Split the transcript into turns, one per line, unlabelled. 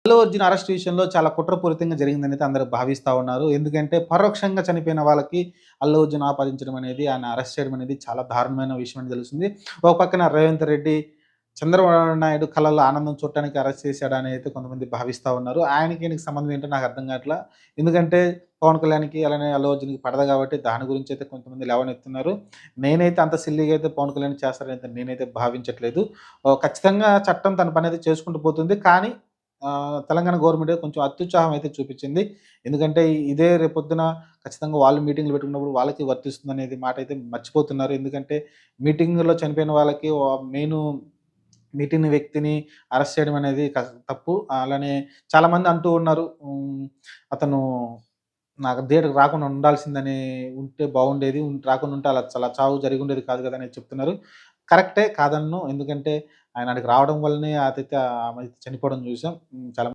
Allu Arjun arrest విషయంలో చాలా కుట్రపూరితంగా జరిగిందనైతే అందరూ భావిస్తా ఉన్నారు. ఎందుకంటే పరోక్షంగా చనిపోయిన వాళ్ళకి అల్లు అర్జున్ ఆపాదించడం అనేది, ఆయన అరెస్ట్ చేయడం అనేది చాలా దారుణమైన విషయం అని తెలుస్తుంది. ఒక పక్కన రేవంత్ రెడ్డి చంద్రబాబు నాయుడు కళ్ళలో ఆనందం చూడటానికి అరెస్ట్ చేశాడని అయితే కొంతమంది భావిస్తా ఉన్నారు. ఆయనకి ఈయనకి సంబంధం ఏంటో నాకు అర్థం కావట్ల. ఎందుకంటే పవన్ కళ్యాణ్‌కి అలానే అల్లు అర్జున్‌కి పడదు కాబట్టి దాని గురించి అయితే కొంతమంది లేవనెత్తుతున్నారు. నేనైతే అంత సిల్లీగా అయితే పవన్ కళ్యాణ్ చేస్తాడని నేనైతే భావించట్లేదు. ఖచ్చితంగా చట్టం తన పనైతే చేసుకుంటూ పోతుంది. కానీ తెలంగాణ గవర్నమెంట్ కొంచెం అత్యుత్సాహం అయితే చూపిచ్చింది. ఎందుకంటే ఇదే రేపొద్దున ఖచ్చితంగా వాళ్ళు మీటింగ్‌లు పెట్టుకున్నప్పుడు వాళ్ళకి వర్తిస్తుందనేది మాట అయితే మర్చిపోతున్నారు. ఎందుకంటే మీటింగ్‌లో చనిపోయిన వాళ్ళకి మెయిను మీటింగ్ వ్యక్తిని అరెస్ట్ చేయడం అనేది తప్పు. అలానే చాలామంది అంటూ ఉన్నారు. అతను నాకు థియేటర్‌కి రాకుండా ఉండాల్సిందని ఉంటే బాగుండేది. రాకుండా ఉంటే అలా చావు జరిగుండేది కాదు కదా! అని చెప్తున్నారు. కరెక్టే కాదనను. ఎందుకంటే ఆయన ఆడికి రావడం వల్లనే అదైతే ఆమె చనిపోవడం చూసాం. చాలా